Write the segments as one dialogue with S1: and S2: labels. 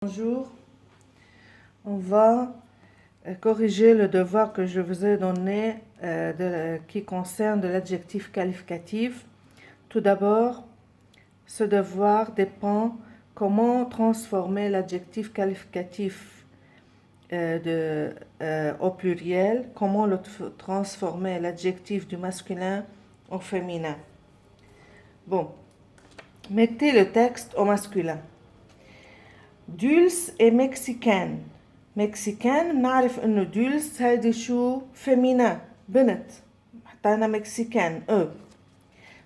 S1: Bonjour, on va corriger le devoir que je vous ai donné qui concerne de l'adjectif qualificatif. Tout d'abord, ce devoir dépend comment transformer l'adjectif qualificatif au pluriel, comment transformer l'adjectif du masculin au féminin. Bon, mettez le texte au masculin. Dulce est mexicaine. مكسيكان بنعرف انه دولس هيدي شو فيمينا بنت حطينا مكسيكان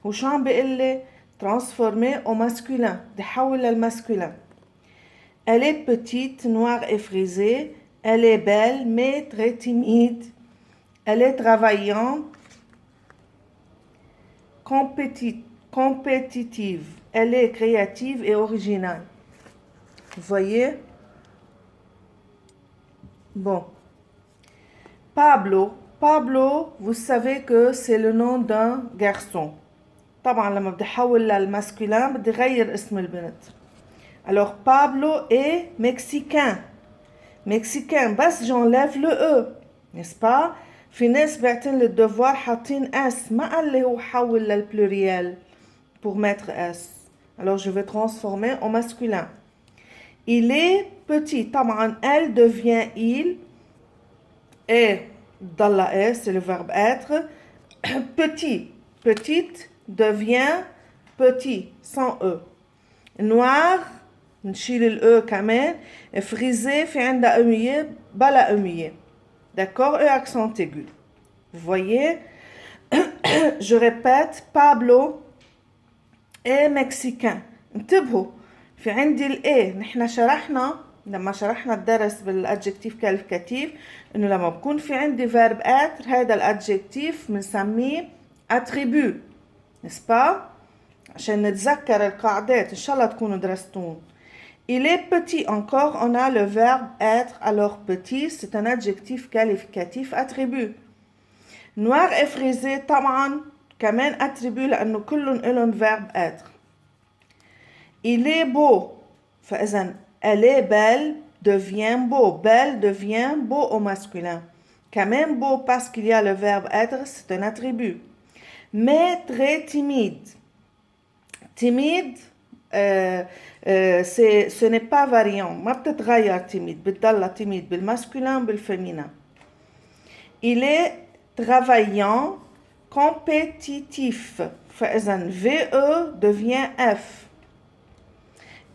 S1: وشو عم بيقول لي ترانسفورمي او ماسكولين بدي حول للماسكولين. Elle est petite, noire et frisée. Elle est belle mais très timide. Elle est travaillante, compétitive. Elle est créative et originale. Vous voyez? Bon. Pablo, vous savez que c'est le nom d'un garçon. طبعا لما بدي احول للماسكولين بدي غير اسم البنت. Alors Pablo est mexicain. Mexicain بس j'enlève le E. N'est-ce pas? في ناس بعتين للدوار حاطين S. ما قال لي هو حول للبلوريال pour mettre S. Alors je vais transformer en masculin. Il est petit. طبعا elle devient il. Et dans la S, c'est le verbe être. Petit. Petite devient petit, sans E. Noir, نشيل ال E كمان. Frisé, في عندها أمية, بلا أمية. D'accord? E accent aigu. Vous voyez? Je répète, Pablo est mexicain. انتبهوا. في عندي ال A. نحن شرحنا لما شرحنا الدرس بالادجكتيف كاليفيكاتيف انه لما بكون في عندي فيرب être هذا الادجكتيف بنسميه attribut. n'est-ce pas? عشان نتذكر القاعدات ان شاء الله تكونوا درستون. Il est petit encore, on a le verbe être. Alors petit c'est un adjectif qualificatif attribut. Noir et frisé طبعا كمان attribut لانه كلهم لهم verbe être. Il est beau فاذا elle est belle devient beau. Belle devient beau au masculin. Quand même beau parce qu'il y a le verbe être, c'est un attribut. Mais très timide. Timide, ce n'est pas variant. ما بتتغير timide. بتضل timide بالmasculin بالféminin. Il est travaillant, compétitif. فإذا VE devient F.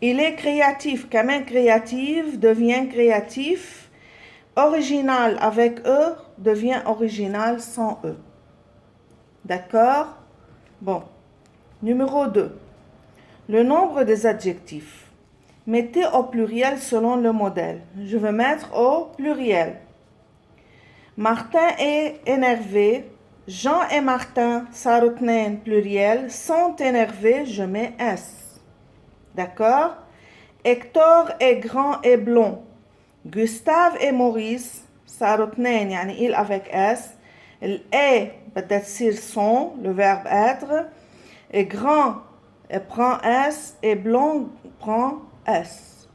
S1: Il est créatif, quand même créatif devient créatif. Original avec E devient original sans E. D'accord? Bon. Numéro 2. Le nombre des adjectifs. Mettez au pluriel selon le modèle. Je vais mettre au pluriel. Martin est énervé. Jean et Martin, صاروا اثنين pluriel, sont énervés, je mets S. D'accord? Hector est grand et blond. Gustave et Maurice صاروا اثنين يعني il avec S. ال est بدها تصير son, le verbe être. Et grand prend S et blond prend S.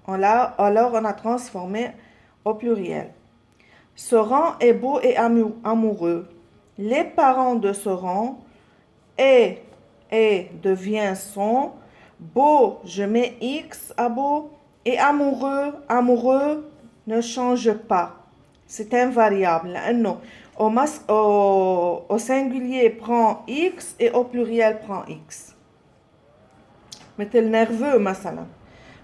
S1: Alors on a transformé au pluriel. Soran est beau et amoureux. Les parents de Soran et devient son. Beau, je mets X à beau. Et amoureux ne change pas. C'est invariable. لأنه au singulier prend X et au pluriel prend X. مثل nerveux مثلا.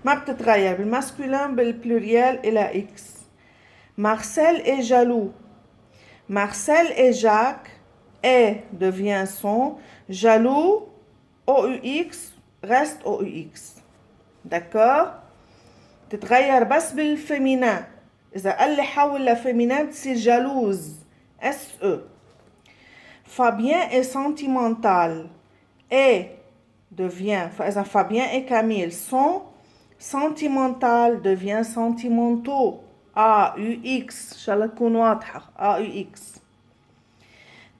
S1: ما بتتغير بالmasculin بالpluriel إلى X. Marcel est jaloux. Marcel et Jacques. Et devient son. Jaloux, OUX. reste OUX. D'accord? تتغير بس بالفيمينان. إذا قال لي حول لفيمينان تصير جالوز. SE. Fabien est sentimental. Et devient. فإذا Fabien et Camille sont sentimental devient sentimentaux. AUX. إن شاء الله تكون واضحة. AUX.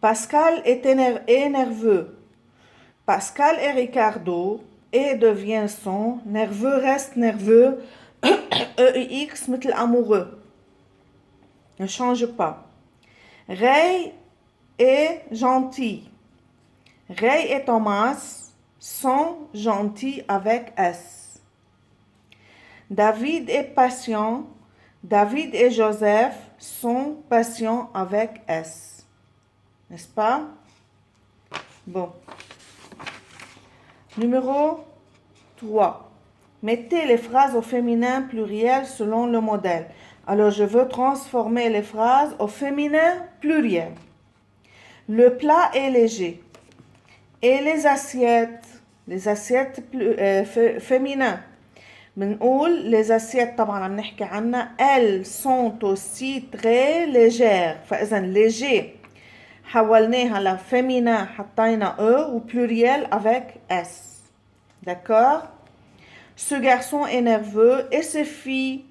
S1: Pascal est nerveux. Pascal et Ricardo. Et devient son. Nerveux reste nerveux. EUX مثل amoureux. Ne change pas. Ray est gentil. Ray et Thomas sont gentils avec S. David est patient. David et Joseph sont patients avec S. N'est-ce pas? Bon. Numéro 3. Mettez les phrases au féminin pluriel selon le modèle. Alors, je veux transformer les phrases au féminin pluriel. Le plat est léger. Et les assiettes féminins. بنقول les assiettes طبعا عم نحكي عنها elles sont aussi très légères. فإذا léger حولناها لفéminin حطينا e ou pluriel avec s. D'accord? Ce garçon est nerveux et ces filles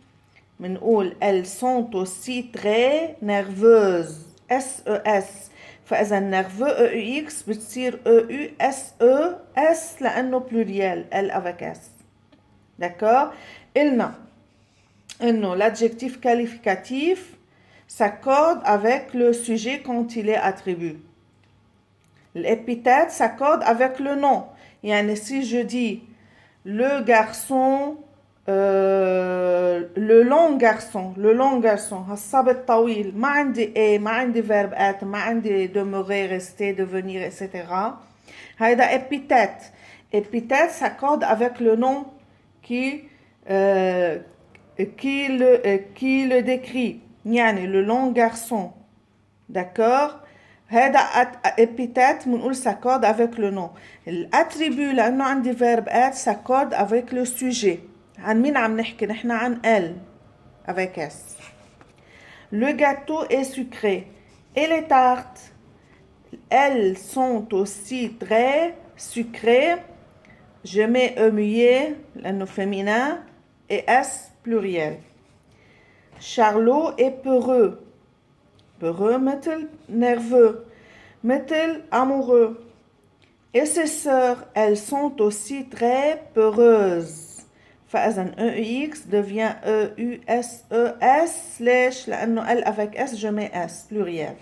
S1: بنقول elles sont aussi très nerveuses. S-E-S. فإذا nerveux E-U-X بتصير E-U-S-E-S لأنه pluriel L avec S. D'accord? قلنا إنه l'adjectif qualificatif s'accorde avec le sujet quand il est attribué. L'épithète s'accorde avec le nom. يعني si je dis le garçon le long garçon هالصبي الطويل ما عندي ما عندي verbe être ما عندي demeurer rester devenir etc. هيدا épithète s'accorde avec le nom qui le décrit يعني le long garçon. D'accord? هذا épithète بنقول s'accorde avec le nom. الاتريبut لانه عندي verbe être s'accorde avec le sujet. عن مين عم نحكي؟ نحن عن elle avec S. Le gâteau est sucré et les tartes elles sont aussi très sucrées. Je mets e muet لانه féminin et S pluriel. Charlot est peureux مثل nerveux مثل amoureux. Et ses sœurs elles sont aussi très peureuses. فإذا EUX devient EUSES ليش؟ لأنه L avec S je mets S pluriel.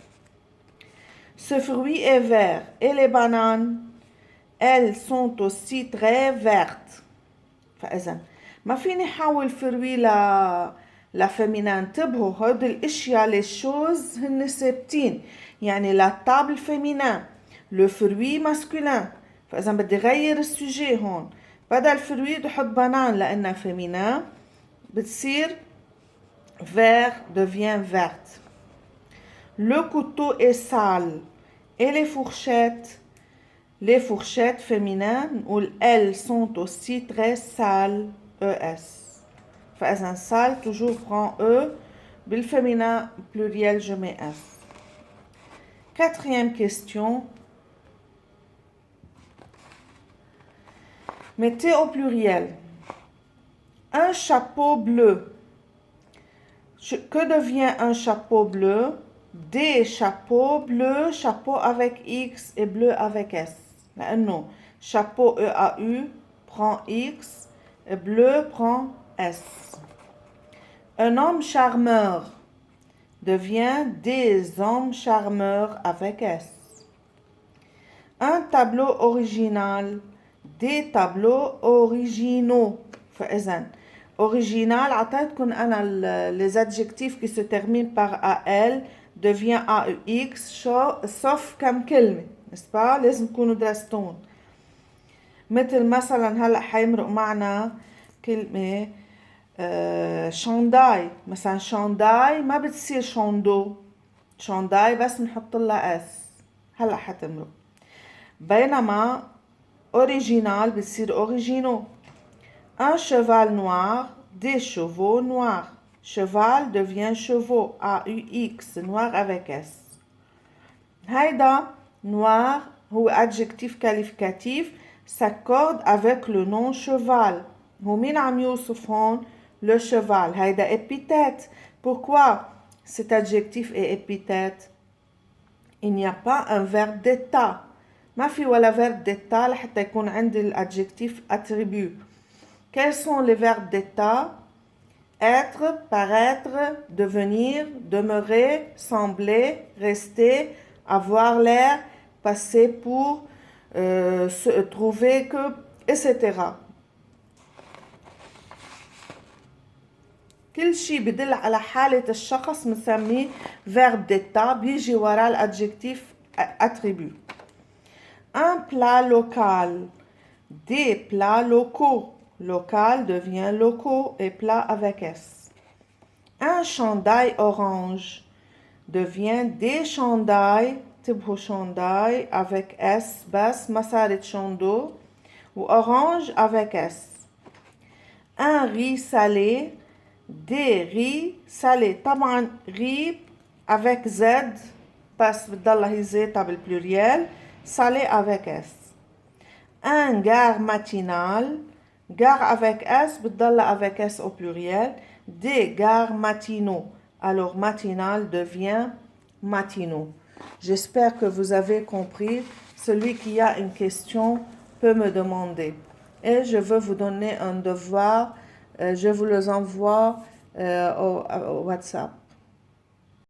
S1: Ce fruit est vert et les bananes elles sont aussi très vertes. فإذا ما فيني حول fruit لفيمينان. انتبهوا هود الاشياء les choses هن ثابتين. يعني la table féminin le fruit masculin. فإذا بدي غير السوجي هون بدل fruit بدي احط بنان لانها féminin بتصير vert devient verte. Le couteau est sale et les fourchettes féminines نقول elles sont aussi très sales ES. فإذا sale toujours prend E بالféminin pluriel je mets S. Quatrième question. Mettez au pluriel. Un chapeau bleu. Que devient un chapeau bleu? Des chapeaux bleus, chapeau avec X et bleu avec S. لأنه chapeau EAU prend X et bleu prend S. Un homme charmeur devient des hommes charmeurs avec S. Un tableau original, des tableaux originaux. فإذا original عطيتكم أنا les adjectifs qui se terminent par AL devient AUX sauf كم كلمة. n'est-ce pas? لازم تكونوا درستون. مثل مثلا هلا حيمرق معنا كلمة شانداي. مثلا شانداي ما بتصير شاندو. شانداي بس بنحط لها اس. هلا حتمرق. بينما original بتصير originaux. Un cheval noir, des chevaux noirs. Cheval devient chevaux. AUX, noir avec S. هيدا noir هو adjectif qualificatif s'accorde avec le nom cheval. هو مين عم يوصف هون؟ Le cheval. هيدا épithète. Pourquoi cet adjectif est épithète? Il n'y a pas un verbe d'état. ما في ولا verbe d'état لحتى يكون عندي l'adjectif attribut. Quels sont les verbes d'état? Être, paraître, devenir, demeurer, sembler, rester, avoir l'air, passer pour, se trouver que, etc. كل شيء بدل على حالة الشخص بنسميه verbe d'état بيجي وراه الادجكتيف attribut. Un plat local, des plats locaux. Local devient locaux et plat avec S. Un chandail orange devient des chandails, تبهو chandail avec S بس ما صارت شوندو و orange avec S. Un riz salé, des riz salés. طبعا riz avec Z بس بتضلها هي زيتها بالبلوريال salé avec S. Un gare matinal, gare avec S بتضلها avec S au pluriel. Des gares matinaux. Alors matinal devient matinaux. J'espère que vous avez compris. Celui qui a une question peut me demander. Et je veux vous donner un devoir. Je vous les envoie au WhatsApp.